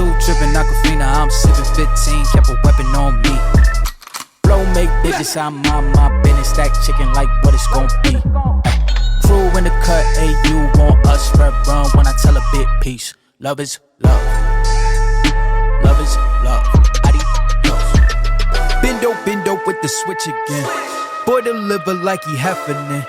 through dripping Aquafina, I'm sipping 15, kept a weapon on me. Flow make digits, I'm on my business, stack chicken like what it's gon' be. Crew in the cut, you want us, red run when I tell a bit peace. Love is love. Love is love. Adios. Bendo with the switch again. Boy deliver like he happening.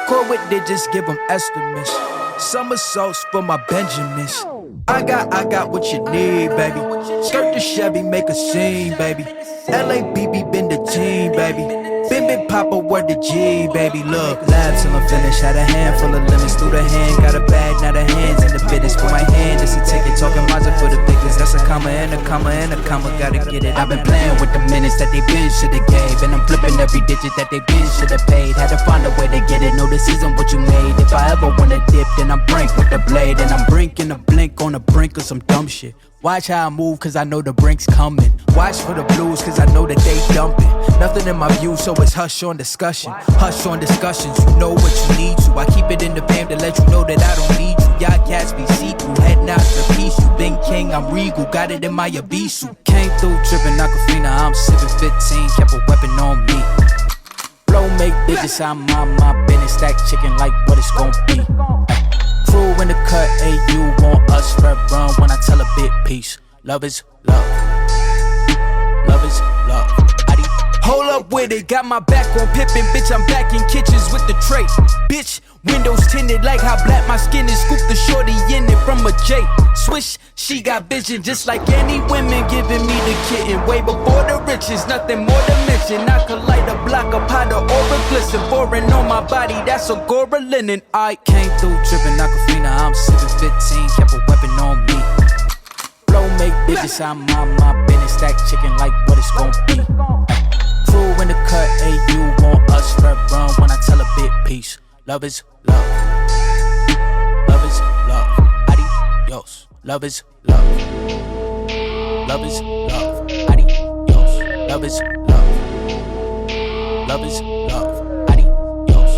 Core with digits, give him estimates. Somersaults for my Benjamins. I got what you need, baby. Skirt the Chevy, make a scene, baby. LABB been the team, baby. Been Papa, word the G, baby. Look, lab till I'm finished. Had a handful of lemons through the hand. Got a bag, now the hands in the business. For my hand, it's a ticket. Talking Mazda for the biggest. That's a comma and a comma and a comma. Gotta get it. I've been playing with the minutes that they been shoulda gave. And I'm flipping every digit that they been shoulda paid. Had to find a way to get it. Know this isn't what you made. If I ever wanna dip, then I'm brink with the blade. And I'm brinking a blink on the brink of some dumb shit. Watch how I move, cause I know the brink's coming. Watch for the blues, cause I know that they dumping. Nothing in my view, so it's hush on discussion. Hush on discussions, you know what you need to. I keep it in the fam to let you know that I don't need you. Y'all cats be see-through, heading out to peace. You been king, I'm regal, got it in my abisu. Came through dripping Aquafina, I'm sipping 15, kept a weapon on me. Flow make digits, I'm on my business, stack chicken like what it's gon' be. Crew in the cut, you want us, red run when I tell a bit peace. Love is love. Love is love. Hold up with it, got my back on Pippin, bitch, I'm back in kitchens with the tray. Bitch, windows tinted like how black my skin is. Scoop the shorty in it from a J. Swish, she got vision just like any women giving me the kitten. Way before the riches, nothing more to mention. I could light a block up high, the aura glisten. Foreign on my body, that's a Gora linen. I came through dripping Aquafina, I'm sipping 15, kept a weapon on me. Flow make digits, I'm on my business, stack chicken like what it's gon' be. Crew in the cut, you want us, red run when I tell a bit peace. Love is love. Love is love. Adios. Love is love. Love is love. Adios. Love is love. Love is love. Adios.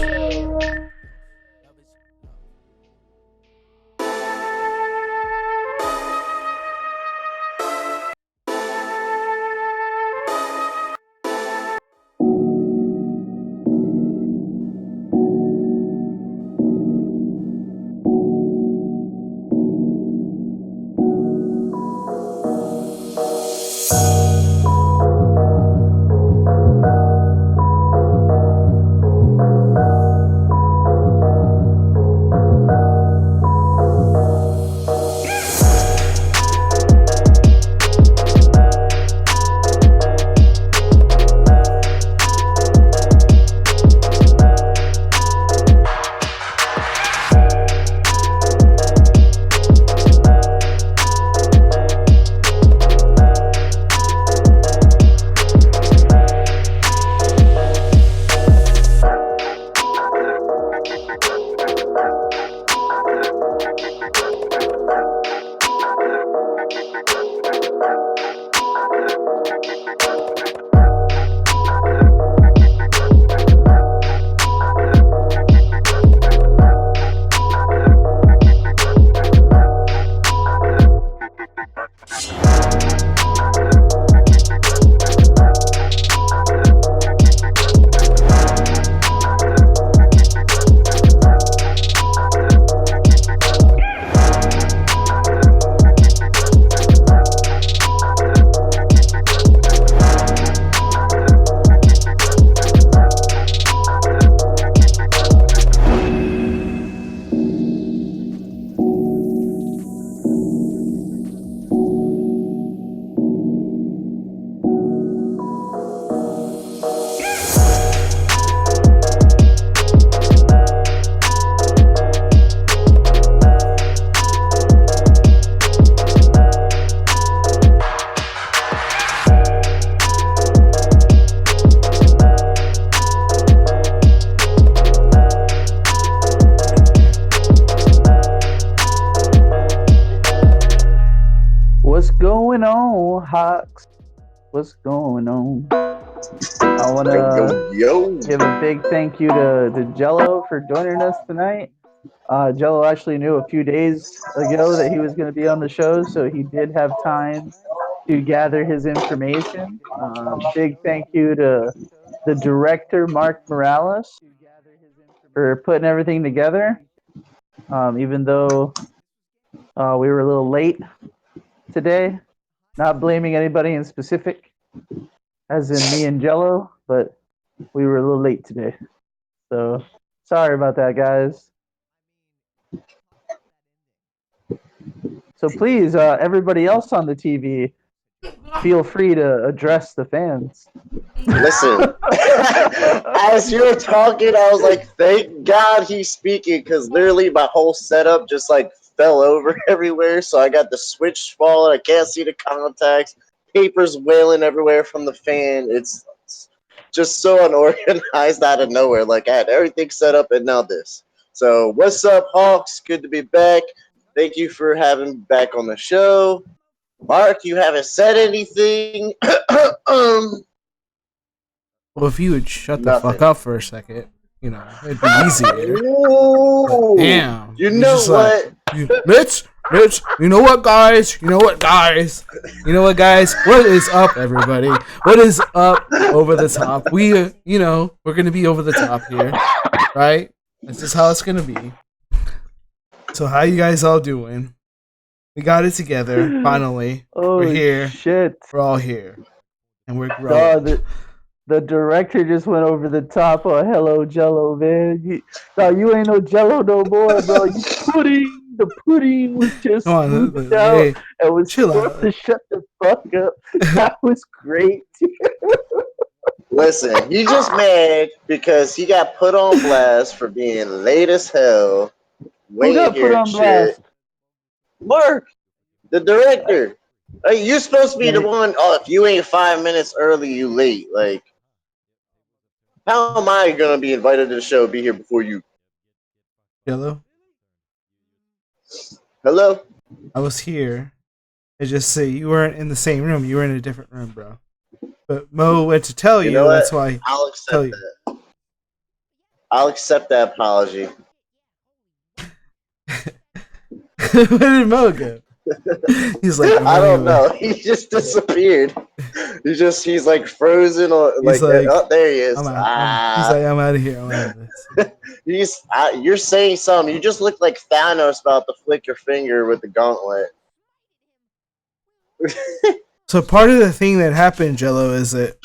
going on, Hawks? What's going on? I want to give a big thank you to Jello for joining us tonight. Jello actually knew a few days ago that he was going to be on the show, so he did have time to gather his information. Big thank you to the director, Mark Morales, for putting everything together. Even though we were a little late today, not blaming anybody in specific, as in me and Jello, but we were a little late today. So sorry about that, guys. So please, everybody else on the TV, feel free to address the fans. Listen, as you were talking, I was like, thank God he's speaking, because literally my whole setup just like fell over everywhere. So I got the switch falling. I can't see the contacts. Papers wailing everywhere from the fan. It's just so unorganized out of nowhere. Like, I had everything set up and now this. So what's up, Hawks? Good to be back. Thank you for having me back on the show. Mark, you haven't said anything. Well, if you would shut the Nothing. fuck up for a second, it'd be easier. Ooh, Damn. you You're know just what? Mitch, you know what, guys? You know what, guys? What is up, everybody? What is up over the top? We're going to be over the top here, right? This is how it's going to be. So how you guys all doing? We got it together, finally. We're here. Shit. We're all here. And we're growing. The director just went over the top on Hello Jello, man. You ain't no Jello no more, bro. The pudding was just smoothed out and was supposed to shut the fuck up. That was great. Listen, he just mad because he got put on blast for being late as hell. Who got put on blast? Mark, the director. Like, you're supposed to be the one. Oh, if you ain't 5 minutes early, you late. Like, how am I gonna be invited to the show? Be here before you? Jello? Hello? I was here. I just say you weren't in the same room. You were in a different room, bro. But Mo went to tell you. That's why I'll accept that. I'll accept that apology. Where did Mo go? He's like, I don't know. He just disappeared. He's like frozen or like, oh, there he is. He's like, I'm out of here. I'm out of this. You're saying something. You just look like Thanos about to flick your finger with the gauntlet. So part of the thing that happened, Jello, is that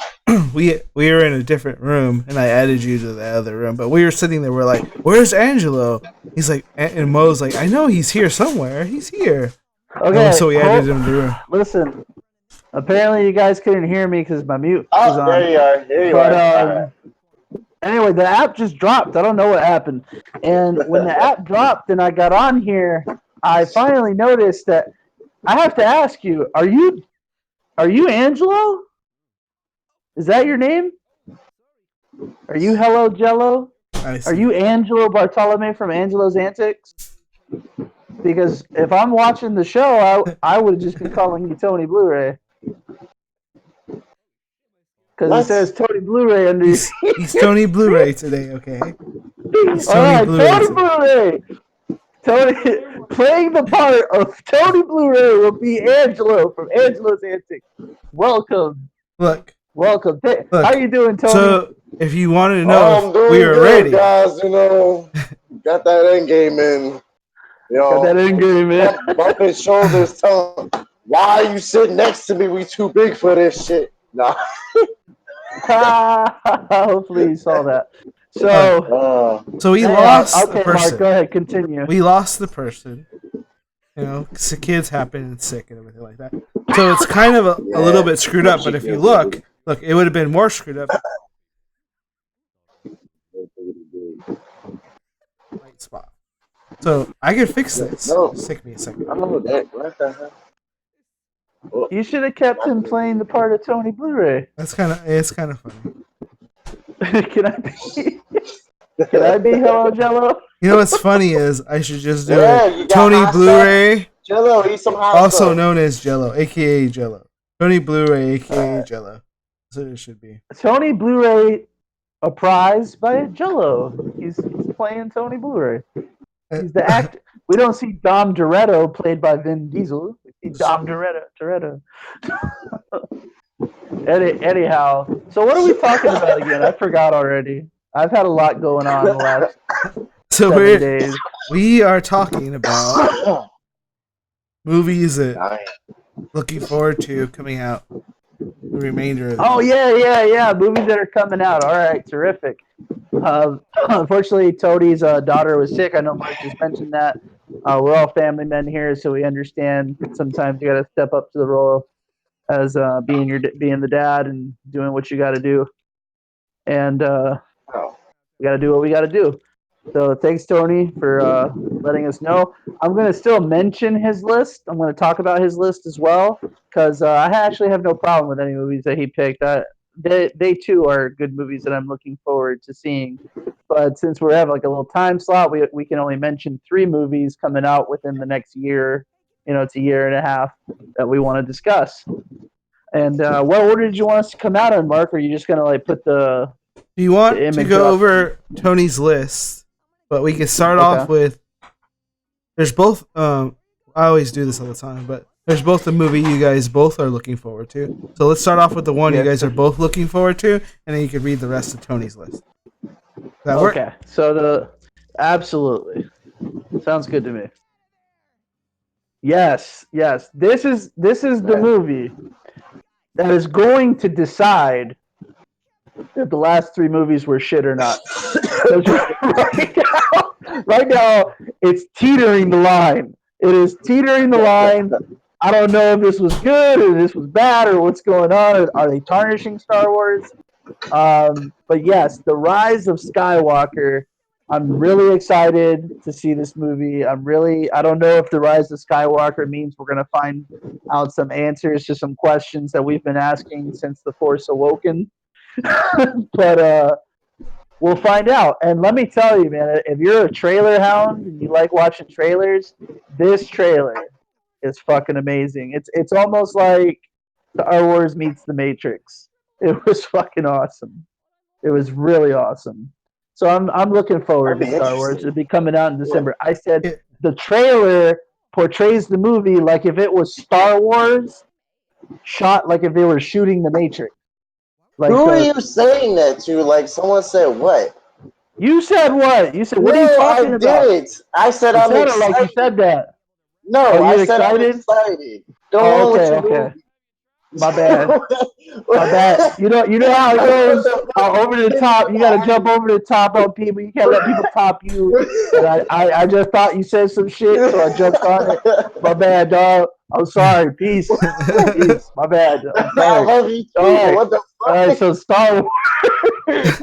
we were in a different room, and I added you to the other room. But we were sitting there. We're like, "Where's Angelo?" He's like, and Mo's like, "I know he's here somewhere. He's here." Okay. So we added him to the room. Listen. Apparently, you guys couldn't hear me because my mute was on. There you are. There you are. Anyway, the app just dropped. I don't know what happened. And when the app dropped and I got on here, I finally noticed that I have to ask you: Are you Angelo? Is that your name? Are you Hello Jello? Are you Angelo Bartolome from Angelo's Antics? Because if I'm watching the show, I would just be calling you Tony Blu-ray. Because it says Tony Blu-ray under he's Tony Blu-ray today, okay? He's Tony Blu-ray. Tony playing the part of Tony Blu-ray will be Angelo from Angelo's Antics. Welcome. Welcome. How you doing, Tony? So if you wanted to know if we were ready, guys, got that end game in. Got that end game in. Bumping shoulders, telling him, why are you sitting next to me? We too big for this shit. Nah. Hopefully you saw that. So we lost the person. Mark, go ahead, continue. We lost the person. Kids happen and sick and everything like that. So it's kind of a little bit screwed up. But if you look, it would have been more screwed up. Right spot. So I can fix this. Just take me a second. You should have kept him playing the part of Tony Blu-ray. It's kind of funny. Can I be Hello Jello? You know what's funny is I should just do it. Tony Blu-ray, Jello, eat some hot also stuff. known as Jello, aka Jello. Tony Blu-ray, aka Jello. That's what it should be. Tony Blu-ray, a prize by Jello. He's playing Tony Blu-ray. He's the actor. We don't see Dom Toretto played by Vin Diesel. We see Dom Toretto. Anyhow, so what are we talking about again? I forgot already. I've had a lot going on the last So 7 days. we are talking about movies that looking forward to coming out the remainder of the Oh year. yeah. Movies that are coming out. All right, terrific. Unfortunately, Toadie's daughter was sick. I know Mark just mentioned that. We're all family men here, so we understand. Sometimes you got to step up to the role as being the dad and doing what you got to do, and we got to do what we got to do. So thanks, Tony, for letting us know. I'm going to still mention his list. I'm going to talk about his list as well because I actually have no problem with any movies that he picked. They too are good movies that I'm looking forward to seeing. But since we have like a little time slot, we can only mention 3 movies coming out within the next year. It's a year and a half that we want to discuss. And what order did you want us to come out on, Mark? Or are you just going to like put the Do you want to image go up? over Tony's list? But we can start Okay. off with. There's both. I always do this all the time, but there's both the movie you guys both are looking forward to. So let's start off with the one you guys are both looking forward to, and then you can read the rest of Tony's list. Does that work? Okay. So absolutely sounds good to me. Yes. This is the movie that is going to decide if the last 3 movies were shit or not. right now, it's teetering the line. It is teetering the line. I don't know if this was good or this was bad or what's going on. Are they tarnishing Star Wars? But yes, The Rise of Skywalker. I'm really excited to see this movie. I don't know if The Rise of Skywalker means we're going to find out some answers to some questions that we've been asking since The Force Awoken. But we'll find out. And let me tell you, man, if you're a trailer hound and you like watching trailers, this trailer is fucking amazing. It's almost like Star Wars meets The Matrix. It was fucking awesome. It was really awesome. So I'm looking forward to Star Wars. It'll be coming out in December. I said the trailer portrays the movie like if it was Star Wars shot like if they were shooting The Matrix. Like who are you saying that to? Like someone said what? You said what? You said what No, are you talking I about? didn't. I said You I'm said it excited. like you said that. No, Oh, I you're said I'm excited? excited. Go Oh, on with your okay. movie. My bad. My bad. You know how it goes. Over to the top. You got to jump over the top on people. You can't let people top you. And I just thought you said some shit, so I jumped on it. My bad, dog. I'm sorry. Peace. My bad. I'm I sorry. love you too. All right. What the fuck? All right. So Star Wars.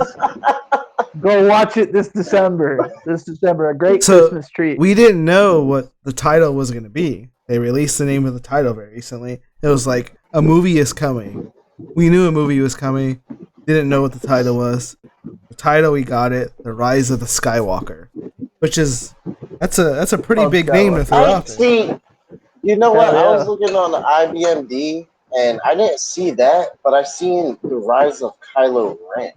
Go watch it this December. A great Christmas treat. We didn't know what the title was going to be. They released the name of the title very recently. It was like, a movie is coming. We knew a movie was coming. Didn't know what the title was. The title, we got it. The Rise of the Skywalker. Which is, that's a pretty big name to throw out there. See, you know what? Yeah. I was looking on the IBMD, and I didn't see that, but I've seen The Rise of Kylo Ren.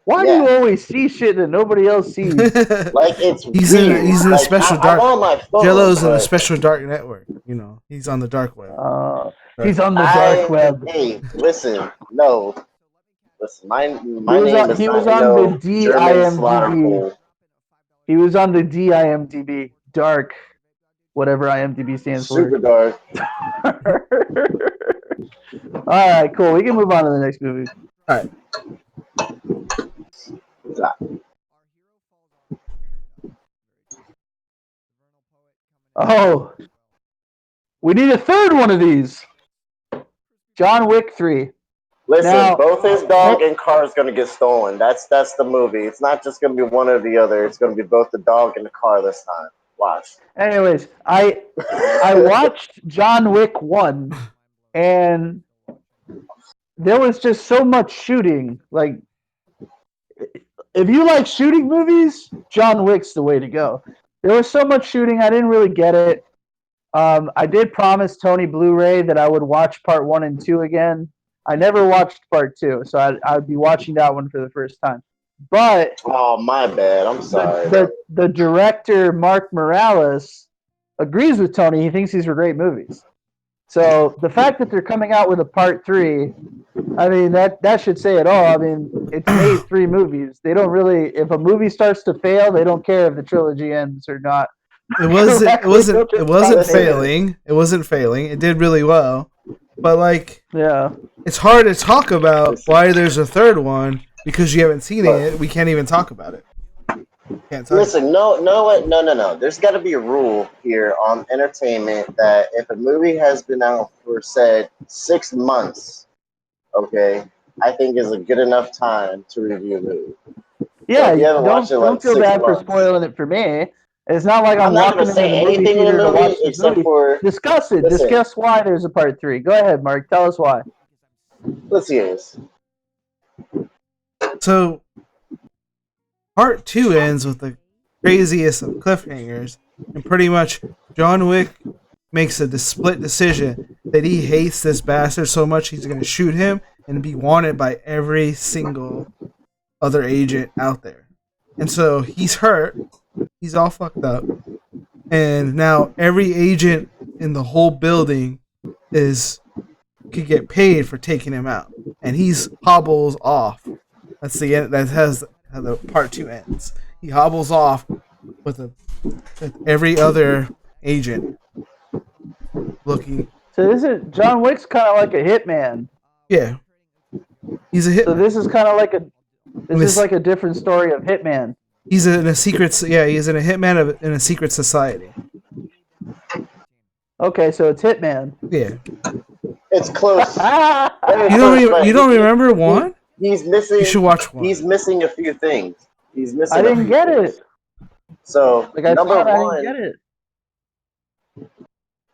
Why do you always see shit that nobody else sees? Like it's he's weird. in a special dark. I'm on my phone, Jello's in a special dark network. You know, he's on the dark web. He's on the dark web. Hey, listen, no. Listen, my name is he was not on no the German slaughter DIMDb. hole. He was on the DIMDb. Dark. Whatever IMDb stands Super for. dark. Alright, cool. We can move on to the next movie. Alright. Oh. We need a third one of these. John Wick 3. Listen, now, both his dog and car is going to get stolen. That's the movie. It's not just going to be one or the other. It's going to be both the dog and the car this time. Watch. Anyways, I watched John Wick 1, and there was just so much shooting. Like, if you like shooting movies, John Wick's the way to go. There was so much shooting, I didn't really get it. I did promise Tony Blu-ray that I would watch part 1 and 2 again. I never watched part 2, so I'd be watching that one for the first time. But Oh, my bad. I'm sorry. the director Mark Morales agrees with Tony. He thinks these were great movies. So the fact that they're coming out with a part 3, I mean that should say it all. I mean, it's made 3 movies. They don't really, if a movie starts to fail, they don't care if the trilogy ends or not. It wasn't. It Correctly, wasn't. they'll It just wasn't continue. failing. It wasn't failing. It did really well, but like, Yeah. it's hard to talk about Listen. why there's a third one because you haven't seen Look. it. We can't even talk about it. Can't talk. Listen, no. There's got to be a rule here on entertainment that if a movie has been out for said 6 months, okay, I think is a good enough time to review a movie. Yeah, if you haven't watched it don't like feel 6 bad for months, spoiling it for me. It's not like I'm I'm not walking gonna into say the movie anything in the theater to watch movie this except movie. for Discuss it. listen. Discuss why there's a part 3. Go ahead, Mark. Tell us why. Let's hear this. So, part 2 ends with the craziest of cliffhangers, and pretty much John Wick makes a split decision that he hates this bastard so much he's going to shoot him and be wanted by every single other agent out there. And so he's hurt. He's all fucked up. And now every agent in the whole building could get paid for taking him out. And he's hobbles off. That's the end. That has how the part 2 ends. He hobbles off with every other agent looking. So this is John Wick's kind of like a hitman. Yeah, he's a hit. So this is kind of like this Miss- is like a different story of Hitman. He's in a secret. Yeah, he's in a hitman in a secret society. Okay, so it's Hitman. Yeah, It's close. you don't remember one? He's missing. You should watch one. He's missing a few things. He's missing. I didn't get it. So Like I number thought I one, didn't get it.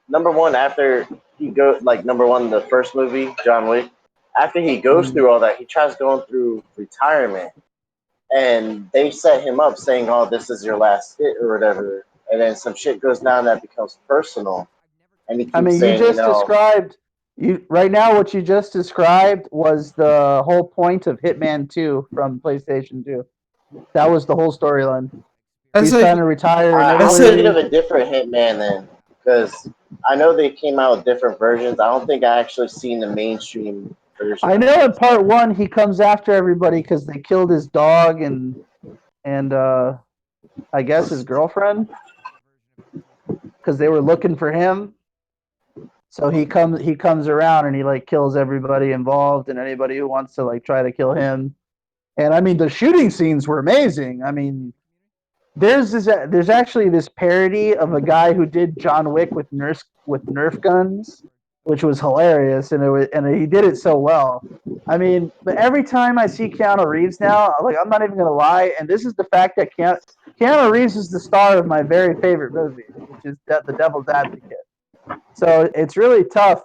number one after he number one the first movie John Wick, after he goes through all that, he tries going through retirement, and they set him up saying, "Oh, this is your last hit or whatever," and then some shit goes down that becomes personal, and he keeps saying, you just described right now. What you just described was the whole point of Hitman 2 from PlayStation 2. That was the whole storyline. He's trying to retire. I'm And thinking of a different Hitman then, because I know they came out with different versions. I don't think I actually seen the mainstream version. I know in part 1 he comes after everybody because they killed his dog and I guess his girlfriend because they were looking for him. So he comes around and he like kills everybody involved and anybody who wants to like try to kill him. And I mean the shooting scenes were amazing. I mean there's actually this parody of a guy who did John Wick with Nerf guns, which was hilarious, and he did it so well. I mean, but every time I see Keanu Reeves now, like I'm not even gonna lie, and this is the fact that Keanu Reeves is the star of my very favorite movie, which is The Devil's Advocate. So it's really tough.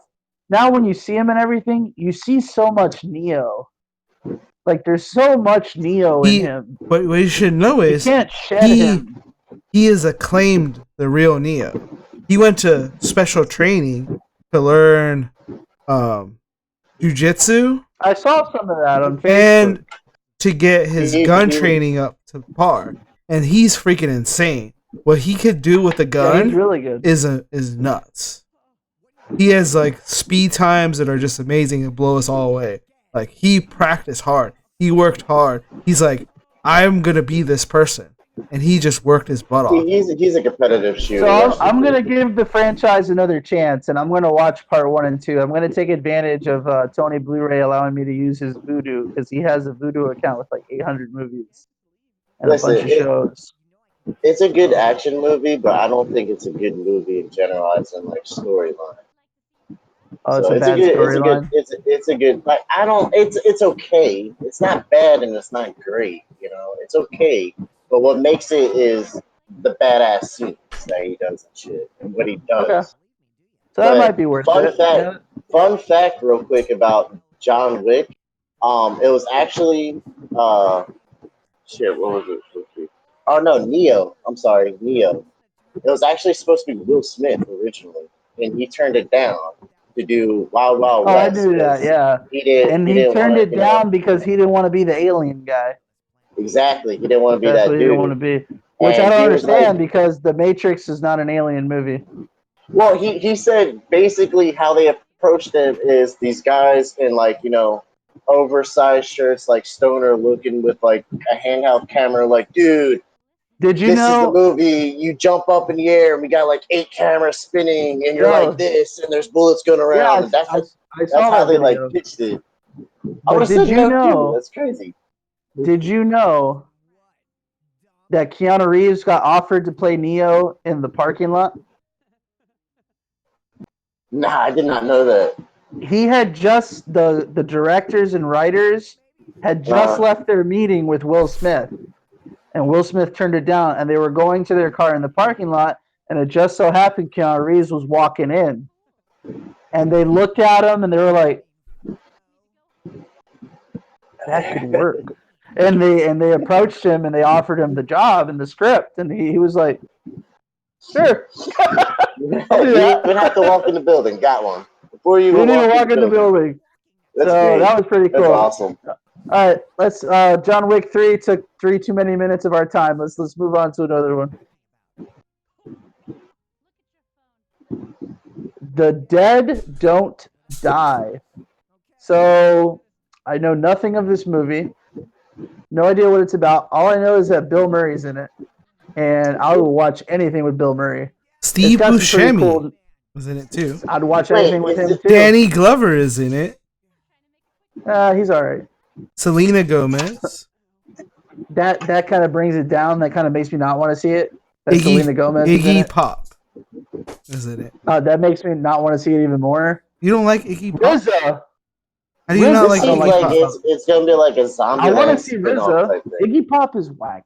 Now when you see him and everything, you see so much Neo. Like there's so much Neo in him. But what you should know is you can't shed him. He is acclaimed the real Neo. He went to special training to learn jujitsu. I saw some of that on Facebook. And to get his gun training up to par. And he's freaking insane. What he could do with a gun he's really good. is nuts. He has like speed times that are just amazing and blow us all away. Like he practiced hard. He worked hard. He's like, I'm gonna be this person. And he just worked his butt off. He's a competitive shooter. So I'm going to give the franchise another chance, and I'm going to watch part 1 and 2. I'm going to take advantage of Tony Blu-ray allowing me to use his Vudu, because he has a Vudu account with like 800 movies and a bunch of shows. It's a good action movie, but I don't think it's a good movie in general as in like storyline. Oh, it's a bad storyline. It's a good. Like I don't. It's okay. It's not bad and it's not great. You know, it's okay. But what makes it is the badass scenes that he does and shit, and what he does. Okay. So that might be worth it. Fun fact, real quick about John Wick. It was actually what was it? Oh no, Neo. I'm sorry, Neo. It was actually supposed to be Will Smith originally, and he turned it down to do Wild Wild West. I knew that. Yeah. He did, and he turned it down because he didn't want to be the alien guy. Exactly. He didn't want to be That's that what you dude. don't want to be. Which I And don't he was understand like, because The Matrix is not an alien movie. well, he said basically how they approached it is these guys in like, oversized shirts, like stoner looking with like a handheld camera, like, dude, Did you this is the know? movie. You jump up in the air and we got like 8 cameras spinning and you're like Yo, this and there's bullets going yeah, around and I that's saw how that they like video. pitched it. I would But have said no too. That's crazy. did you know that Keanu Reeves got offered to play Neo in the parking lot? Nah, I did not know that. He had just the directors and writers had just left their meeting with Will Smith, and Will Smith turned it down, and they were going to their car in the parking lot, and it just so happened Keanu Reeves was walking in, and they looked at him and they were like, "That could work." And they approached him and they offered him the job and the script, and he was like, "Sure, I'll do You didn't even have that." to walk in the building. Got one before you even Didn't even walked walk in the building. That's So great. that was pretty That's cool. awesome. All right, let's. John Wick 3 took too many minutes of our time. Let's move on to another one. The Dead Don't Die. So I know nothing of this movie. No idea what it's about. All I know is that Bill Murray's in it, and I will watch anything with Bill Murray. Steve It's got some pretty Buscemi cool. was in it too. I'd watch Wait, anything with is him it too. Danny Glover is in it. He's all right. Selena Gomez. That kind of brings it down. That kind of makes me not want to see it. That Selena Gomez is in Iggy it. Pop is in it. That makes me not want to see it even more. You don't like Iggy Pop? RZA. How do you not This like seems Iggy like Pop? it's gonna be like a I want Zombieland to see spin-off RZA. type thing. Iggy Pop is whack.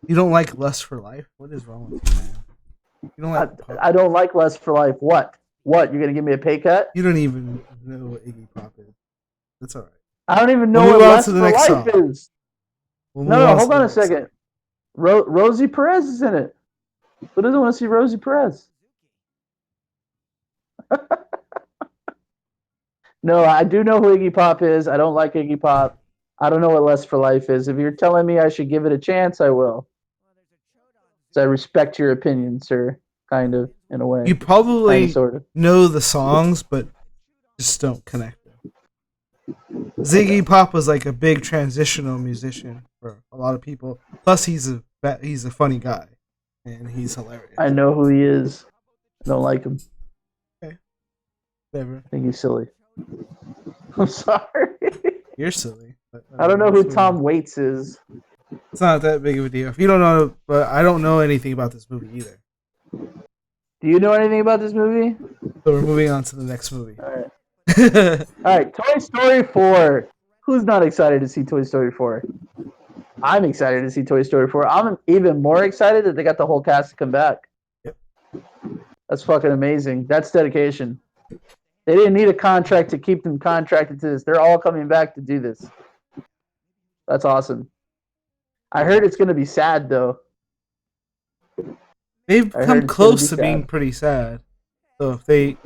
You don't like Lust for Life? What is wrong with you, man? You don't like pop? I don't like Lust for Life. What? What? You're gonna give me a pay cut? You don't even know what Iggy Pop is. That's all right. I don't even know We'll what move on Lust to for the next Life song. is. We'll No, move on hold to on the a next second. Rosie Perez is in it. Who doesn't want to see Rosie Perez? No, I do know who Iggy Pop is. I don't like Iggy Pop. I don't know what Lust for Life is. If you're telling me I should give it a chance, I will. So I respect your opinion, sir. Kind of, in a way. You probably kind of, sort of. know the songs, but just don't connect them. Ziggy Pop was like a big transitional musician for a lot of people. Plus, he's a funny guy, and he's hilarious. I know who he is. I don't like him. Okay, whatever. I think he's silly. I'm sorry. You're silly. I don't know who Tom Waits is. It's not that big of a deal. If you don't know, but I don't know anything about this movie either. Do you know anything about this movie? So we're moving on to the next movie. All right. All right. Toy Story 4. Who's not excited to see Toy Story 4? I'm excited to see Toy Story 4. I'm even more excited that they got the whole cast to come back. Yep. That's fucking amazing. That's dedication. They didn't need a contract to keep them contracted to this. They're all coming back to do this. That's awesome. I heard it's going to be sad, though. They've come close to being pretty sad. So if they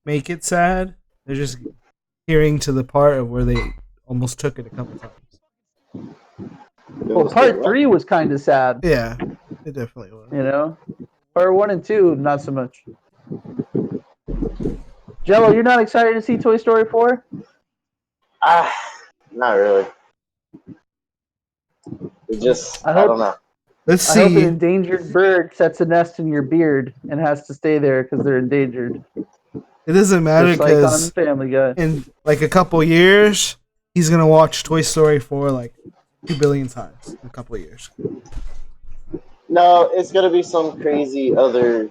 make it sad, they're just hearing to the part of where they almost took it a couple times. Well, part 3 was kind of sad. Yeah, it definitely was. You know? Part 1 and 2, not so much. Jello, you're not excited to see Toy Story 4? Not really. It just, I don't know. Let's I hope an see. endangered bird sets a nest in your beard and has to stay there because they're endangered. It doesn't matter Just like on because Family Guy. in like a couple years, he's gonna watch Toy Story 4 like 2 billion times in a couple years. No, it's gonna be some crazy other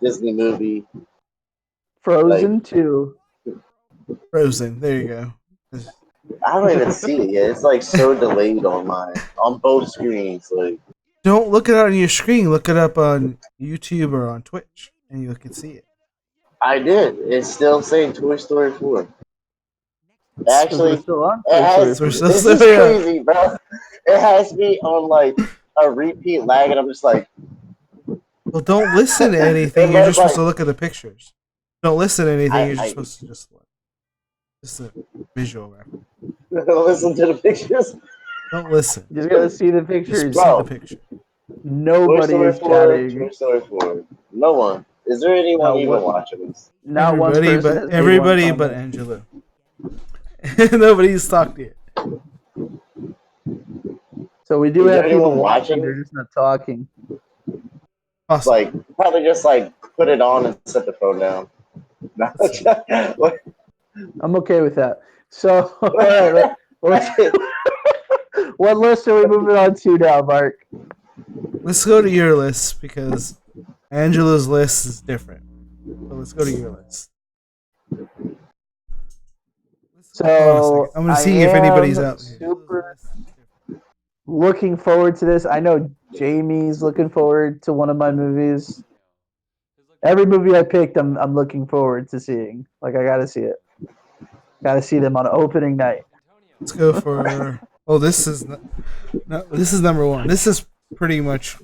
Disney movie. Frozen 2. Frozen. There you go. I don't even see it yet. It's like so delayed on both screens. Like, don't look it up on your screen. Look it up on YouTube or on Twitch, and you can see it. I did. It's still saying Toy Story 4. Actually, Still on it has. This This is crazy, bro. It has me on like a repeat lag, and I'm just like. Well, don't listen to anything. You're just supposed to look at the pictures. Don't listen to anything. You're just supposed to just look. Just a visual reference. Listen to the pictures. Don't listen. You just gotta see the Just pictures. see the picture. Nobody is chatting. Toy Story 4. No one. Is there anyone Not even one. watching this? Not one person has made Everybody one but comment. Angelo. Nobody's talked yet. So we do Is there have people anyone watching. watching? They're just not talking. Awesome. Like, probably just like put it on and set the phone down. I'm okay with that. So, all right, what list are we moving on to now, Mark? Let's go to your list because Angelo's list is different. So let's go to your list. So I'm gonna see if anybody's out here. super looking forward to this. I know Jamie's looking forward to one of my movies. Every movie I picked, I'm looking forward to seeing. Like I gotta see it. Gotta see them on opening night. Let's go for. Oh, this is this is number one. This is pretty much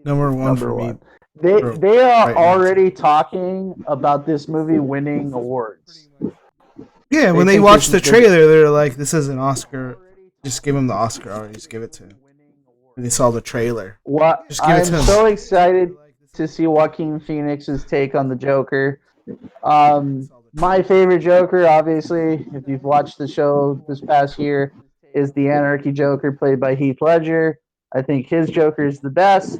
number one for me. They are right already talking about this movie winning awards. Yeah, when they watched the trailer, they're like, "This is an Oscar. Just give him the Oscar already. Just give it to him." When they saw the trailer, Just give it to him. I'm so excited to see Joaquin Phoenix's take on the Joker. My favorite Joker, obviously, if you've watched the show this past year, is the Anarchy Joker played by Heath Ledger. I think his Joker is the best.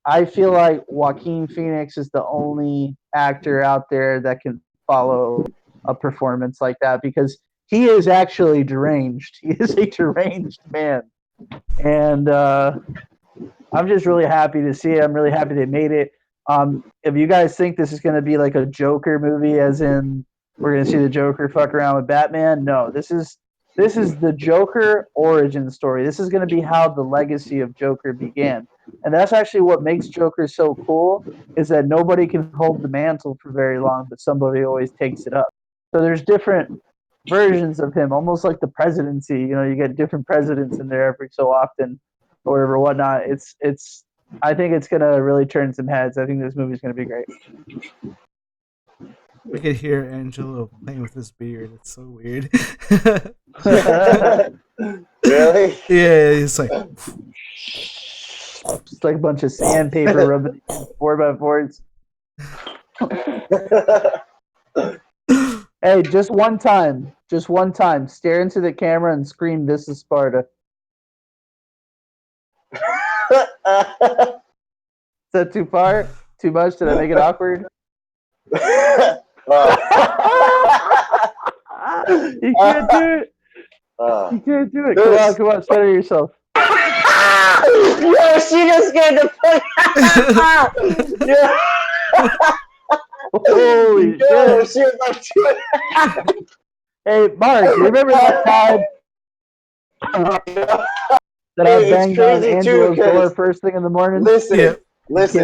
I feel like Joaquin Phoenix is the only actor out there that can follow a performance like that because he is actually deranged. He is a deranged man. And I'm just really happy to see it. I'm really happy they made it. If you guys think this is going to be like a Joker movie, as in we're going to see the Joker fuck around with Batman, no. This is the Joker origin story. This is going to be how the legacy of Joker began. And that's actually what makes Joker so cool, is that nobody can hold the mantle for very long, but somebody always takes it up. So there's different versions of him, almost like the presidency. You know, you get different presidents in there every so often, or whatever, whatnot. It's. I think it's gonna really turn some heads. I think this movie's gonna be great. I could hear Angelo playing with his beard. It's so weird. Really? Yeah, it's like it's like a bunch of sandpaper rubbing 4x4s. Hey, just one time, stare into the camera and scream, "This is Sparta." Is that too far? Too much? Did I make it awkward? You can't do it. You can't do it. Come on, center yourself. Yo, she just scared the fuck out. Holy shit. She was like, hey, Mark, you remember that time that I banged on Angelo's door first thing in the morning? Listen,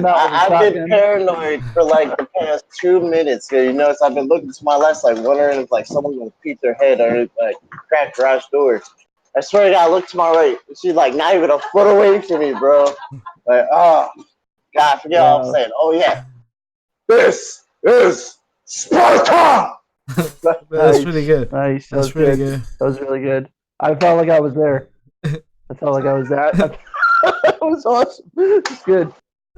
I've been paranoid for like the past 2 minutes. You notice I've been looking to my left, like wondering if like someone's gonna peek their head or like crack garage doors. I swear to God, I look to my right. She's like not even a foot away from me, bro. Like, oh God, forget all I'm saying. Oh yeah, this is Sparta. That's pretty good. Nice. That's pretty good. That was really good. I felt like I was there. That was awesome. It's good.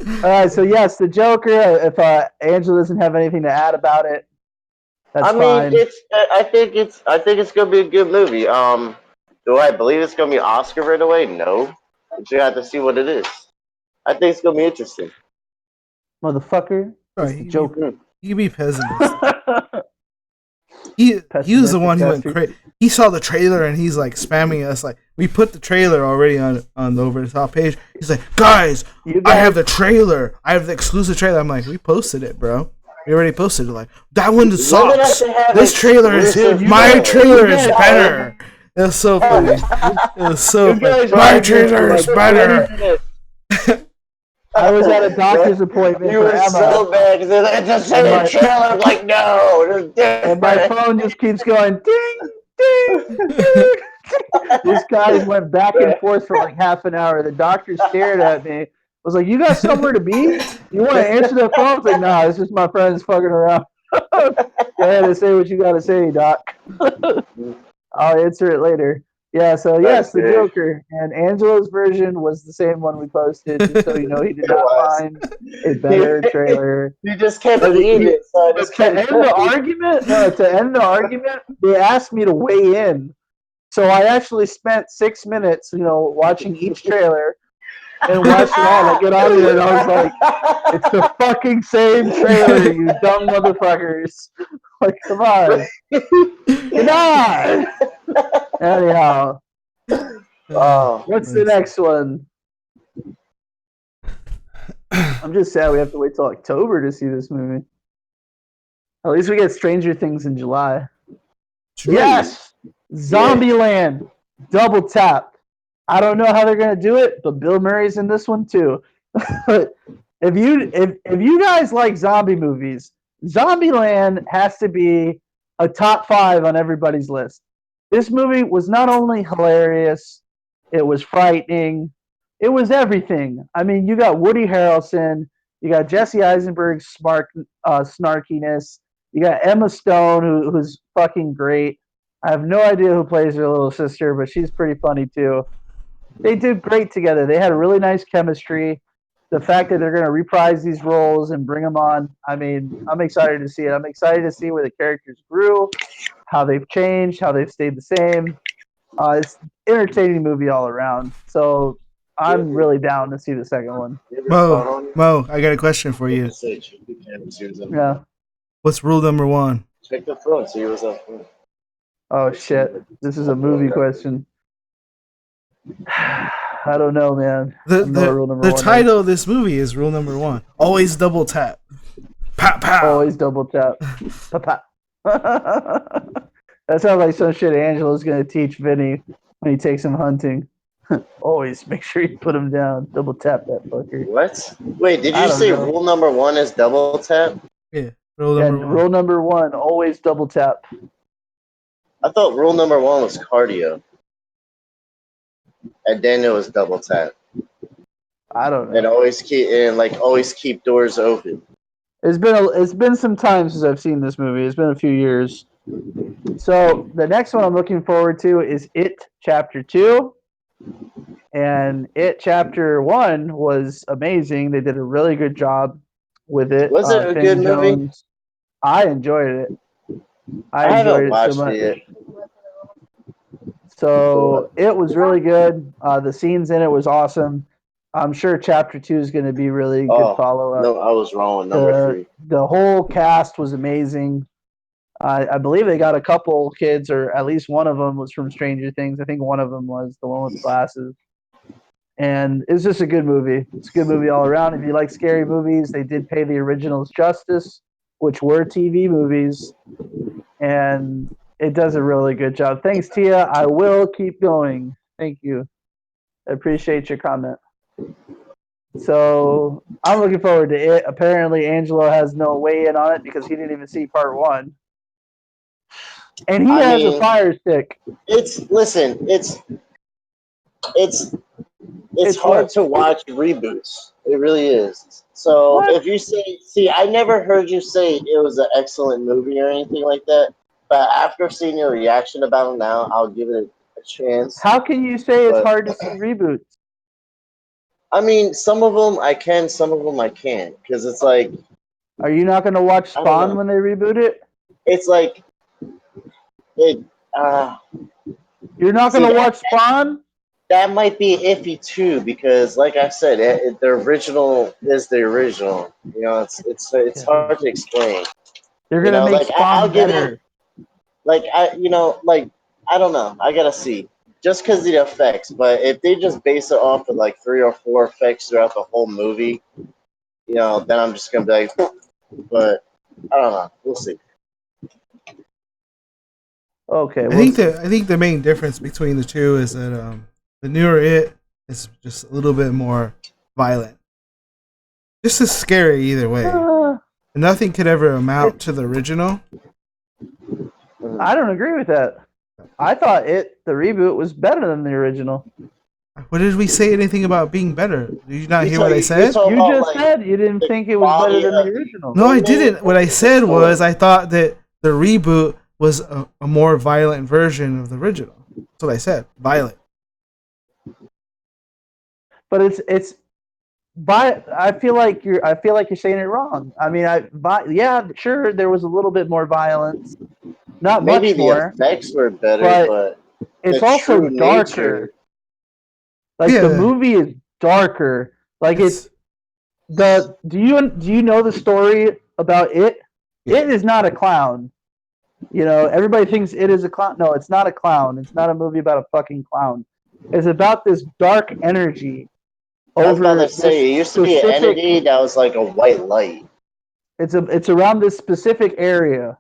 All right, so yes, the Joker. If Angela doesn't have anything to add about it, that's fine. I think it's gonna be a good movie. Do I believe it's gonna be Oscar right away? No, but you have to see what it is. I think it's gonna be interesting. Motherfucker, Right, the Joker. You be pessimist. He was the one who went crazy. He saw the trailer and he's like spamming us. Like, we put the trailer already on the over the top page. He's like, guys, I have the trailer. I have the exclusive trailer. I'm like, we posted it, bro. We already posted it. Like, that one sucks. This trailer is my trailer is better. It was so funny. It was so funny. My trailer is better. I was at a doctor's appointment. You were so bad because it's the same trailer. I'm like, no, there's different. And my phone just keeps going ding, ding, ding. This guy went back and forth for like half an hour. The doctor stared at me. Was like, "You got somewhere to be? You want to answer the phone?" I was like, "Nah, it's just my friends fucking around." Go ahead and say what you got to say, doc. I'll answer it later. Yeah, so That's yes, the great. Joker. And Angelo's version was the same one we posted, just so you know he did It not was. find a better trailer. You just kept But eating it, so I just to kept end the argument, no, to end the argument, they asked me to weigh in. So I actually spent 6 minutes, watching each trailer and watched it all. I get on there and I was like, it's the fucking same trailer, you dumb motherfuckers. Like, come on. Come on. Anyhow, Oh, what's the next one? I'm just sad we have to wait till October to see this movie. At least we get Stranger Things in July. True. Yes! Zombieland. Double tap. I don't know how they're gonna do it, but Bill Murray's in this one too. if you guys like zombie movies, Zombieland has to be a top 5 on everybody's list. This movie was not only hilarious, it was frightening, it was everything. I mean, you got Woody Harrelson, you got Jesse Eisenberg's snarkiness, you got Emma Stone, who's fucking great. I have no idea who plays her little sister, but she's pretty funny too. They did great together. They had a really nice chemistry. The fact that they're going to reprise these roles and bring them on, I mean, I'm excited to see it. I'm excited to see where the characters grew, how they've changed, how they've stayed the same. It's an entertaining movie all around. So I'm really down to see the second one. Mo, I got a question for you. Yeah. What's rule number 1? Check the phone, see what's up. Oh shit! This is a movie question. I don't know, man. The title of this movie is rule number 1. Always double tap. Pow pow. Always double tap. That sounds like some shit Angelo's gonna teach Vinny when he takes him hunting. Always make sure you put him down. Double tap that fucker. What? Wait, did you say rule number 1 is double tap? Yeah, rule number 1. Rule number 1, always double tap. I thought rule number 1 was cardio. And then it was double tap. I don't know. And always keep doors open. It's been some time since I've seen this movie. It's been a few years. So the next one I'm looking forward to is It Chapter 2. And It Chapter 1 was amazing. They did a really good job with it. Was it a good movie? I enjoyed it. I haven't watched it yet. So it was really good. The scenes in it was awesome. I'm sure Chapter 2 is going to be really good follow-up. No, I was wrong with number 3. The whole cast was amazing. I believe they got a couple kids, or at least one of them was from Stranger Things. I think one of them was the one with glasses. And it's just a good movie. It's a good movie all around. If you like scary movies, they did pay the originals justice, which were TV movies. And it does a really good job. Thanks, Tia. I will keep going. Thank you. I appreciate your comment. So I'm looking forward to it. Apparently, Angelo has no weigh in on it because he didn't even see part 1. And he has a fire stick. It's hard to watch reboots. It really is. So if you see, I never heard you say it was an excellent movie or anything like that. But after seeing your reaction about it now, I'll give it a chance. How can you say it's hard to see reboots? I mean, some of them I can, some of them I can't. Because it's like... Are you not going to watch Spawn when they reboot it? It's like... You're not going to watch Spawn? That might be iffy too, because like I said, the original is the original. You know, it's hard to explain. They're gonna make Spawn better. I don't know. I gotta see. Just because of the effects, but if they just base it off of like 3 or 4 effects throughout the whole movie, then I'm just gonna be like, but I don't know. We'll see. Okay. I think the main difference between the two is that the newer It is just a little bit more violent. Just as scary either way. Nothing could ever amount to the original. I don't agree with that. I thought the reboot was better than the original. What did we say anything about being better? Did you not hear what I said? You just said you didn't think it was better than the original. No, I didn't. What I said was I thought that the reboot was a more violent version of the original. That's what I said. Violent. But I feel like you're saying it wrong. I mean, yeah, sure, there was a little bit more violence, not Maybe much the more, effects were better, but but the it's also true nature. darker. Like the Yeah. movie is darker. Like It's do you know the story about it? yeah. It is not a clown. You know, everybody thinks it is a clown. No, it's not a clown. It's not a movie about a fucking clown. It's about this dark energy I was about over to this say, it used to be an specific. entity that was like a white light. It's around this specific area,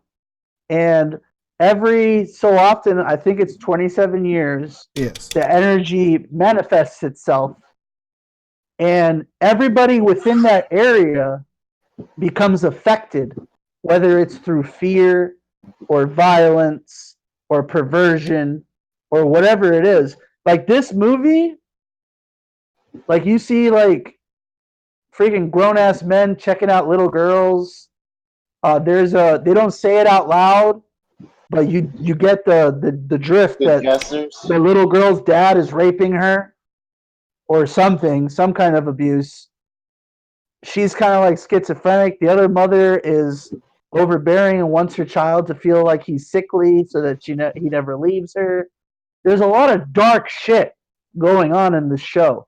and every so often, I think it's 27 years, Yes. the energy manifests itself, and everybody within that area becomes affected, whether it's through fear or violence or perversion or whatever it is. Like this movie, like you see like freaking grown ass men checking out little girls. They don't say it out loud, but you get the drift The that gestures. the little girl's dad is raping her or something, some kind of abuse. She's kind of like schizophrenic. The other mother is overbearing and wants her child to feel like he's sickly so that he never leaves her. There's a lot of dark shit going on in this show.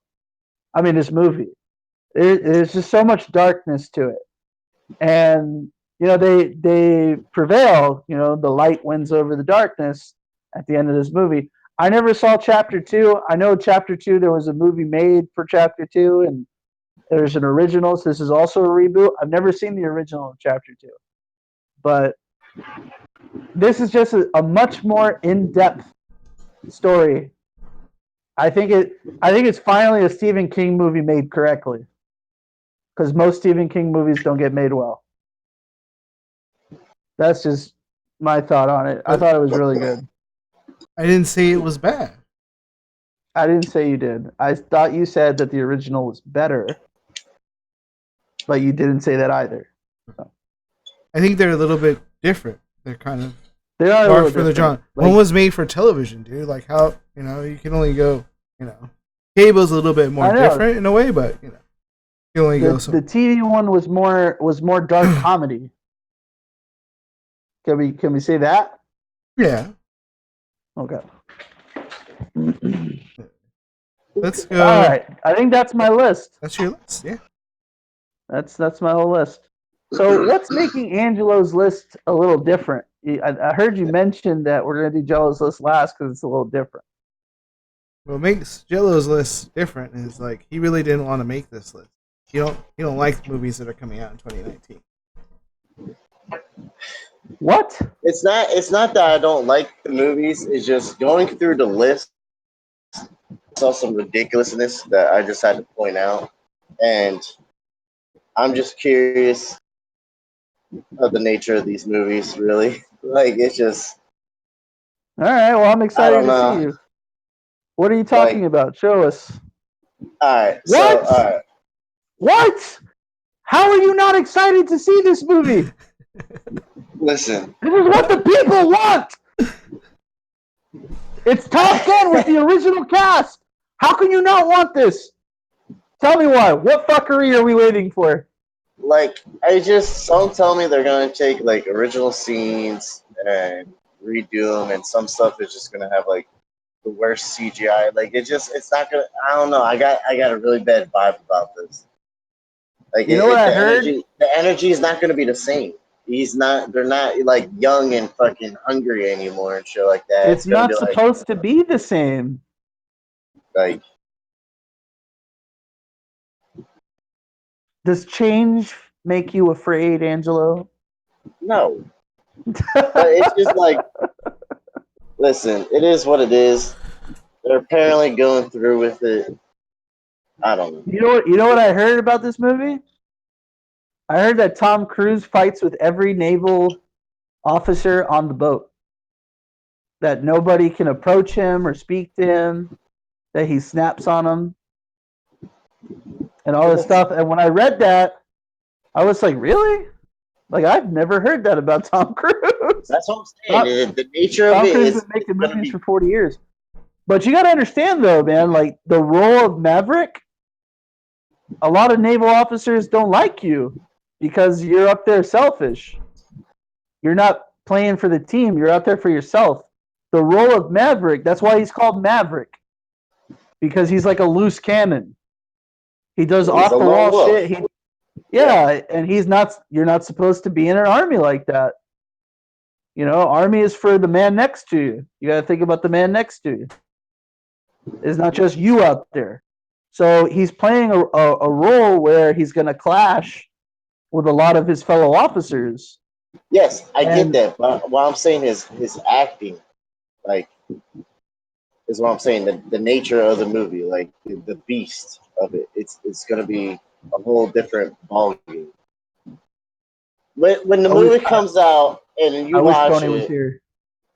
I mean, this movie. There's just so much darkness to it, and you know they prevail. You know, the light wins over the darkness at the end of this movie. I never saw chapter two. I know chapter two. There was a movie made for chapter two, and there's an original. So this is also a reboot. I've never seen the original of chapter two, but this is just a much more in-depth story. I think it's finally a Stephen King movie made correctly, because most Stephen King movies don't get made well. That's just my thought on it. I But thought it was really good. I didn't say it was bad. I didn't say you did. I thought you said that the original was better, but you didn't say that either. I think they're a little bit different. They're kind of They are a dark little for the different. genre. One was made for television, dude. Like how you can only go. Cable's a little bit more different in a way, but you can only go. The TV one was more dark comedy. Can we say that? Yeah. Okay. Let's go. All right. I think that's my list. That's your list. Yeah. That's my whole list. So what's making Angelo's list a little different? I heard you mention that we're gonna do Jello's list last because it's a little different. What makes Jello's list different is like he really didn't want to make this list. He don't like movies that are coming out in 2019. What? It's not that I don't like the movies. It's just going through the list. I saw some ridiculousness that I just had to point out, and I'm just curious of the nature of these movies. Really, like it's just All right. Well, I'm I excited don't to see know. you. What are you talking Like, about? Show us. all right, so What? all right, What? How are you not excited to see this movie? listen. This is what the people want. It's Top Gun with the original cast. How can you not want this? Tell me why. What fuckery are we waiting for? Like, some tell me they're gonna take like original scenes and redo them, and some stuff is just gonna have like the worst CGI. Like it's not gonna. I don't know. I got a really bad vibe about this. Like You know what I heard? the energy is not gonna be the same. They're not like young and fucking hungry anymore and shit like that. It's It's gonna be not supposed to be the same. like Does change make you afraid, Angelo? no. But it's just like, listen, it is what it is. They're apparently going through with it. I don't know. You know what I heard about this movie? I heard that Tom Cruise fights with every naval officer on the boat. That nobody can approach him or speak to him. That he snaps on them and all this stuff. And when I read that, I was like, really? Like, I've never heard that about Tom Cruise. That's what I'm saying. The nature of Tom it Cruise is has been making gonna movies be for 40 years. But you got to understand, though, man, like the role of Maverick, a lot of naval officers don't like you because you're up there selfish. You're not playing for the team. You're out there for yourself. The role of Maverick, that's why he's called Maverick, because he's like a loose cannon. He does He's a off the lone wall wolf. shit. And he's not. You're not supposed to be in an army like that. You know, army is for the man next to you. You got to think about the man next to you. It's not just you out there. So he's playing a role where he's going to clash with a lot of his fellow officers. Yes, I get And that, but what I'm saying is his acting, like, is what I'm saying. The nature of the movie, like the beast of it, it's gonna be a whole different ballgame. When the movie comes out and you I wish watch Tony was it, here.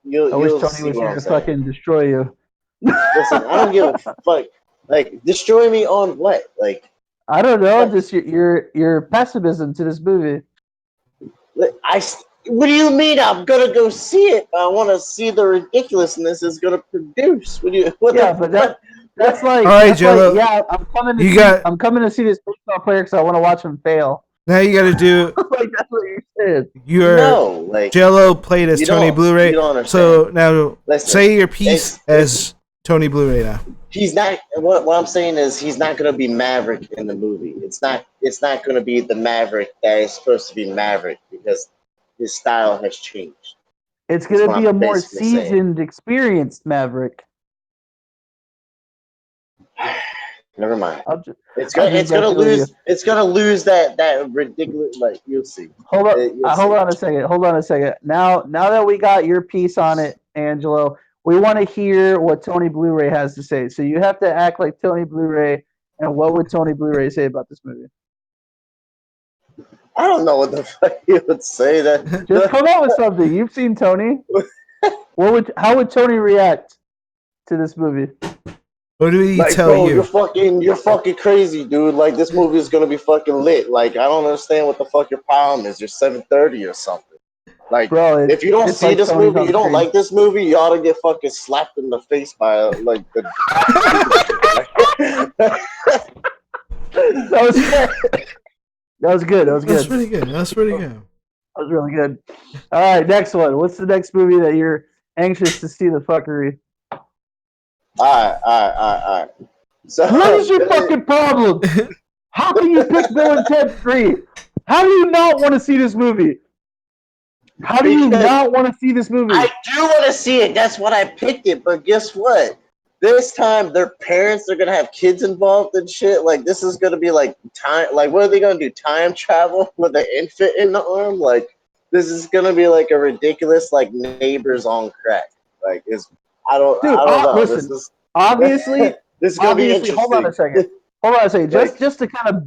I wish you'll Tony see was what here I'm to saying. fucking destroy you. Listen, I don't give a fuck. Like, destroy me on what? Like, I don't know, like, just your pessimism to this movie. What do you mean? I'm gonna go see it. I want to see the ridiculousness it's gonna produce. What Yeah, the but fuck? that's All right, like Jello. yeah, You got I'm coming to see this baseball player because I want to watch him fail. now. You got to do Like that's what you said. your No, like, Jello played as Tony you Blu-ray. don't understand. So now Listen, say your piece as Tony Blu-ray now. he's not. What I'm saying is he's not gonna be Maverick in the movie. It's not gonna be the Maverick that is supposed to be Maverick because his style has changed. It's That's gonna what be I'm a more basically saying. seasoned, experienced Maverick. Never mind. I'll just go through you. It's gonna lose that ridiculous. Like, you'll see. You'll Hold see. on a second. Hold on a second. Now that we got your piece on it, Angelo, we want to hear what Tony Blu-ray has to say. So you have to act like Tony Blu-ray. And what would Tony Blu-ray say about this movie? I don't know what the fuck you would say that. Just come up with something. You've seen Tony. How would Tony react to this movie? What do he Like, tell bro, you? you're fucking crazy, dude. Like, this movie is gonna be fucking lit. Like, I don't understand what the fuck your problem is. You're 7:30 or something. Like, Bro, if you don't it's see like this Tony's movie, on you don't screen. like this movie, you ought to get fucking slapped in the face by like the That was good. That was good. That was That's good. pretty good. That's pretty good. That was really good. All right, next one. What's the next movie that you're anxious to see the fuckery? all right. So What is your fucking problem? How can you pick Bill and Ted 3? How do you not want to see this movie? How do you because not want to see this movie? I do want to see it. That's what I picked it. But guess what? This time, their parents are gonna have kids involved and shit. Like, this is gonna be like time. Like, what are they gonna do? Time travel with an infant in the arm? Like, this is gonna be like a ridiculous like Neighbors on crack. Like, Dude, I don't know. This listen. is Obviously, this is gonna be hold on a interesting. second. Hold on a second. Like, Just to kind of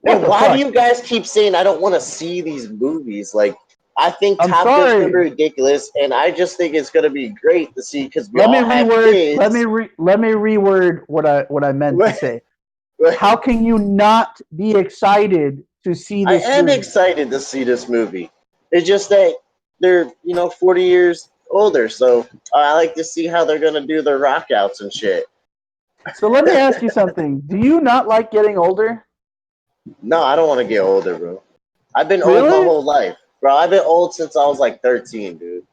what and the why do fuck? you guys keep saying I don't want to see these movies? Like, I think I'm Top Gun's gonna be sorry. ridiculous, and I just think it's gonna be great to see because we Let me all have reword. kids. Let me reword what I meant to say. How can you not be excited to see I this am movie? excited to see this movie. It's just that they're 40 years older, so I like to see how they're gonna do their rock outs and shit. So let me ask you something. Do you not like getting older? No, I don't want to get older, bro. I've been old my Really? whole life, bro. I've been old since I was like 13, dude.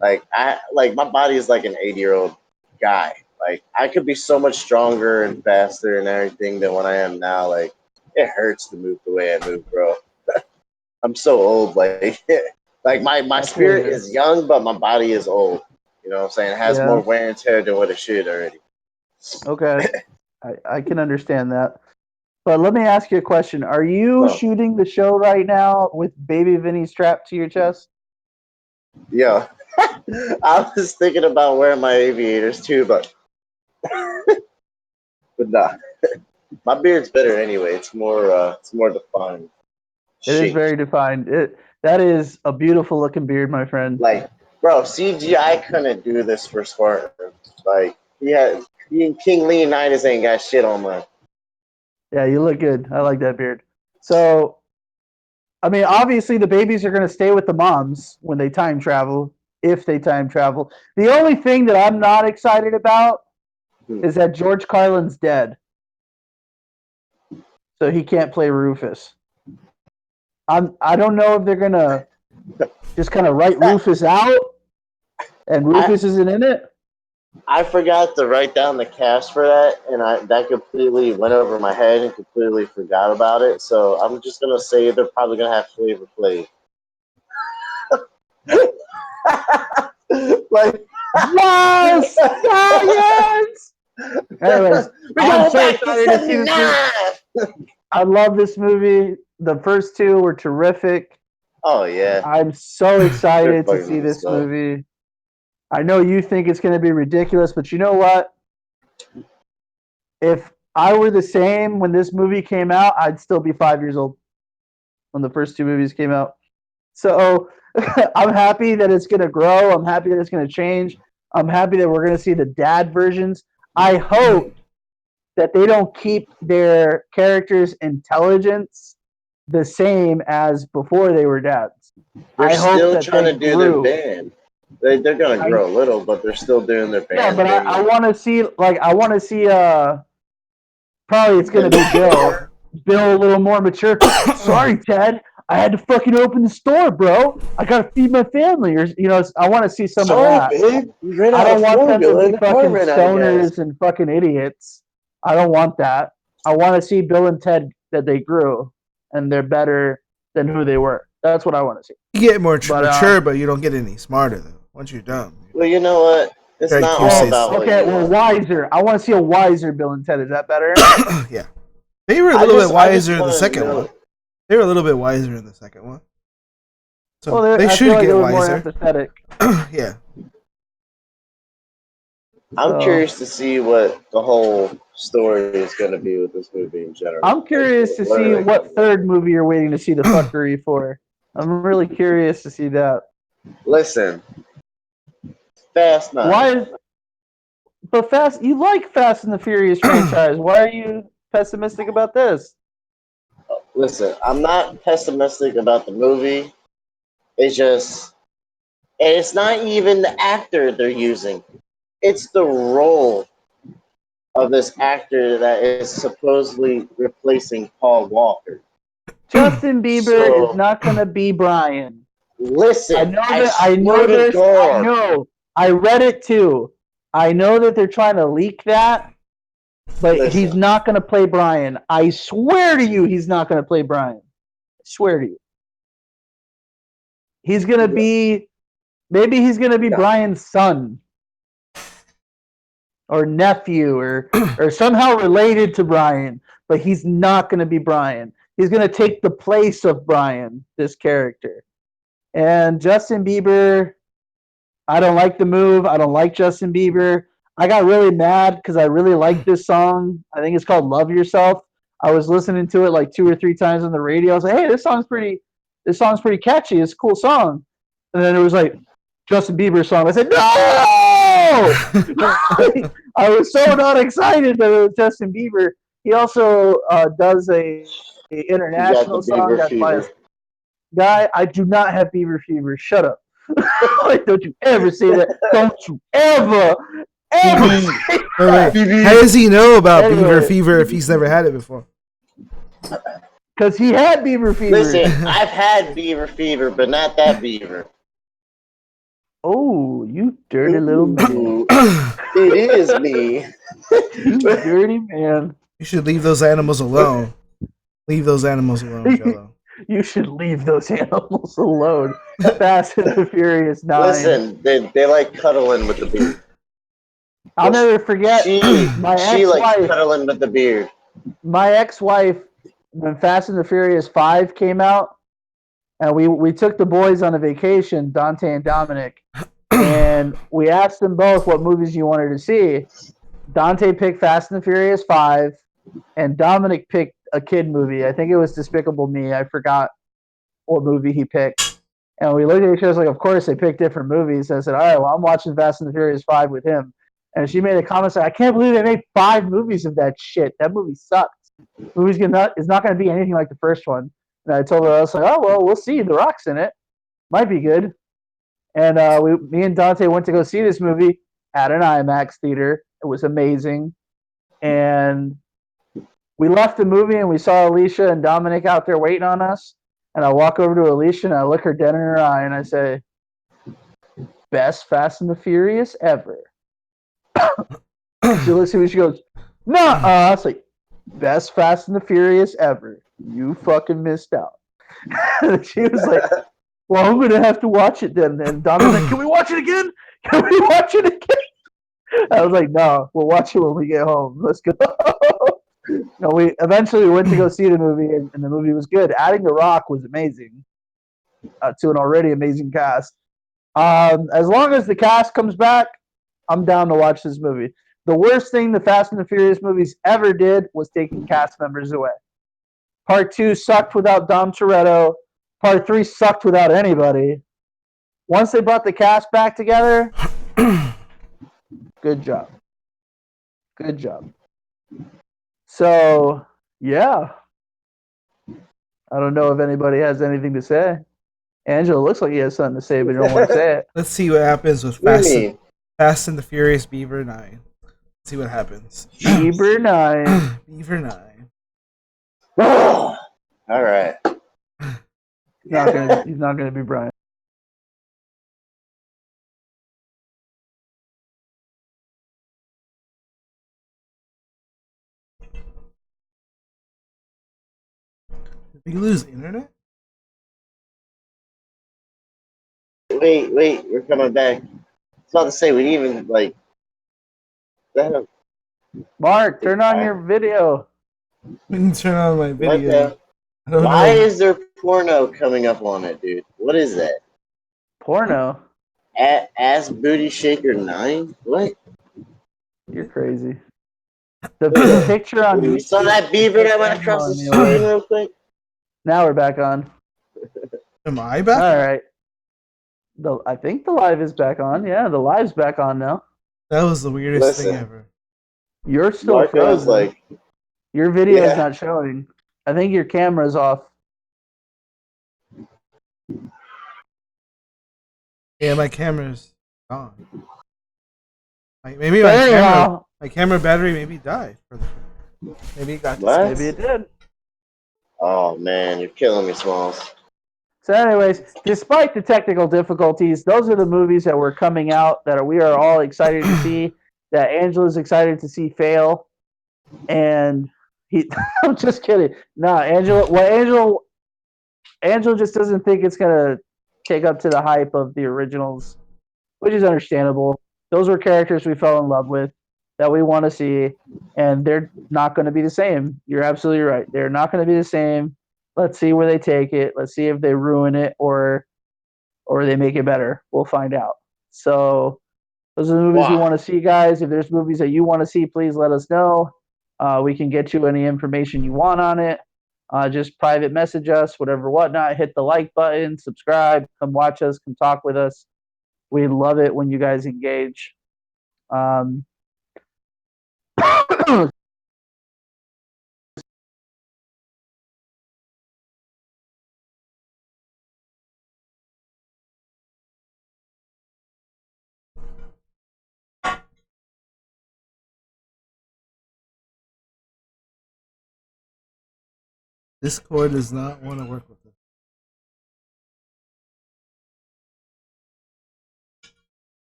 Like my body is like an 80-year-old guy. Like, I could be so much stronger and faster and everything than what I am now. Like, it hurts to move the way I move, bro. I'm so old. Like, like my That's really spirit good. is young, but my body is old. You know what I'm saying? It has Yeah. more wear and tear than what it should already. Okay. I can understand that. But let me ask you a question. Are you No, shooting the show right now with baby Vinny strapped to your chest? yeah. I was thinking about wearing my aviators too, but nah. My beard's better anyway. It's more defined It is shape. very defined. That is a beautiful looking beard, my friend. Like, bro, CGI couldn't do this for Spartan. Like, he and King Leonidas ain't got shit on my. Yeah, you look good. I like that beard. So, I mean, obviously the babies are going to stay with the moms when they time travel. if they time travel. The only thing that I'm not excited about is that George Carlin's dead, so he can't play Rufus. I don't know if they're gonna just kind of write Rufus out, and Rufus isn't in it. I forgot to write down the cast for that, and that completely went over my head and completely forgot about it. So I'm just gonna say they're probably gonna have Flavor Flav. Like Yes! Science! Anyways, I'm so excited to see this movie. I love this movie. The first two were terrific. Oh yeah, I'm so excited to fucking see good this stuff. movie. I know you think it's going to be ridiculous, but you know what? If I were the same when this movie came out, I'd still be 5 years old when the first two movies came out. So I'm happy that it's going to grow. I'm happy that it's going to change. I'm happy that we're going to see the dad versions. I hope that they don't keep their characters' intelligence the same as before they were dads. They're I hope still that trying they to do grew. their band. They're gonna grow a little, but they're still doing their band. Yeah, but thing. I want to see probably it's gonna be Bill. Bill a little more mature. Sorry, Ted. I had to fucking open the store, bro. I gotta feed my family, or I want to see some of that. Babe, we ran I out don't of want them to formula be in the fucking car ran out of gas. stoners and fucking idiots. I don't want that. I want to see Bill and Ted that they grew and they're better than who they were. That's what I want to see. You get more mature, but you don't get any smarter though. Once you're dumb. Well, you know what? It's Right, not you all say about so. what Okay, you well, want. wiser. I want to see a wiser Bill and Ted. Is that better? Yeah. They were a little bit wiser in the second one. They were a little bit wiser in the second one. So Well, they I should feel like get it was wiser. more empathetic. Yeah. I'm curious to see what the whole story is going to be with this movie in general. I'm curious to see what third movie you're waiting to see the fuckery for. I'm really curious to see that. Listen, Fast 9. Why? But you like Fast and the Furious franchise. Why are you pessimistic about this? Listen, I'm not pessimistic about the movie. It's not even the actor they're using. It's the role of this actor that is supposedly replacing Paul Walker. Justin Bieber is not going to be Brian. Listen, I know this. I know. I read it too. I know that they're trying to leak that, but he's not going to play Brian. I swear to you, he's not going to play Brian. I swear to you. He's going to be, maybe he's going to be Brian's son or nephew or somehow related to Brian, but he's not going to be Brian. He's going to take the place of Brian, this character. And Justin Bieber, I don't like the move. I don't like Justin Bieber. I got really mad because I really like this song. I think it's called Love Yourself. I was listening to it like 2 or 3 times on the radio. I was like, hey, this song's pretty catchy. It's a cool song. And then it was like Justin Bieber's song. I said, no! I was so not excited that it was Justin Bieber. He also does a international song that's by a guy. I do not have Bieber fever. Shut up. Don't you ever say that. Don't you ever say that. How does he know about Beaver fever if he's never had it before? Because he had Beaver fever. Listen, I've had beaver fever, but not that beaver. Oh, you dirty little man. It is me. You dirty man. You should leave those animals alone. Leave those animals alone, Jello. You should leave those animals alone. Fast and the Furious 9. Listen, they like cuddling with the beard. I'll never forget my she ex-wife. likes cuddling with the beard. My ex-wife, when Fast and the Furious 5 came out, and we took the boys on a vacation, Dante and Dominic, and we asked them both what movies you wanted to see. Dante picked Fast and the Furious 5, and Dominic picked a kid movie. I think it was Despicable Me. I forgot what movie he picked. And we looked at each other like, of course, they picked different movies. I said, all right, well, I'm watching Fast and the Furious 5 with him. And she made a comment saying, I can't believe they made 5 movies of that shit. That movie sucks. The movie's not going to be anything like the first one. And I told her, I was like, oh, well, we'll see. The Rock's in it. Might be good. And me and Dante went to go see this movie at an IMAX theater. It was amazing. And we left the movie and we saw Alicia and Dominic out there waiting on us. And I walk over to Alicia and I look her dead in her eye and I say, "Best Fast and the Furious ever." She looks at me, she goes, "Nah." I was like, "Best Fast and the Furious ever. You fucking missed out." She was like, "Well, I'm gonna have to watch it then." And Don was like, "Can we watch it again? Can we watch it again?" I was like, "No, we'll watch it when we get home. Let's go." No, we eventually went to go see the movie, and the movie was good. Adding The Rock was amazing to an already amazing cast. As long as the cast comes back, I'm down to watch this movie. The worst thing the Fast and the Furious movies ever did was taking cast members away. Part 2 sucked without Dom Toretto. Part 3 sucked without anybody. Once they brought the cast back together, good job. Good job. So, yeah. I don't know if anybody has anything to say. Angelo looks like he has something to say, but he don't want to say it. Let's see what happens with Fast and the Furious Bieber 9. Let's see what happens. Bieber 9. Bieber 9. All right. He's not gonna be Brian. Did we lose internet? Wait, we're coming back. I was about to say we didn't even like. Mark, turn on your video. We can turn on my video. Why is there porno coming up on it, dude? What is that? Porno? Ass Booty Shaker 9? What? You're crazy. The picture on You saw that Bieber that went across the screen real quick? Now we're back on. Am I back? All right. I think the live is back on. Yeah, the live's back on now. That was the weirdest thing ever. You're still frozen. Your video is not showing. I think your camera's off. Yeah, my camera's gone. Maybe my camera battery maybe died. Maybe it got Maybe it did. Oh man, you're killing me, Smalls. So, anyways, despite the technical difficulties, those are the movies that were coming out that we are all excited to see. That Angela's excited to see fail, and I'm just kidding. Nah, Angela just doesn't think it's gonna take up to the hype of the originals, which is understandable. Those were characters we fell in love with that we want to see, and they're not going to be the same. You're absolutely right. They're not going to be the same. Let's see where they take it. Let's see if they ruin it or they make it better. We'll find out. So those are the movies we want to see, guys. If there's movies that you want to see, please let us know. We can get you any information you want on it. Just private message us, whatever, whatnot. Hit the like button, subscribe, come watch us, come talk with us. We love it when you guys engage. Discord does not want to work with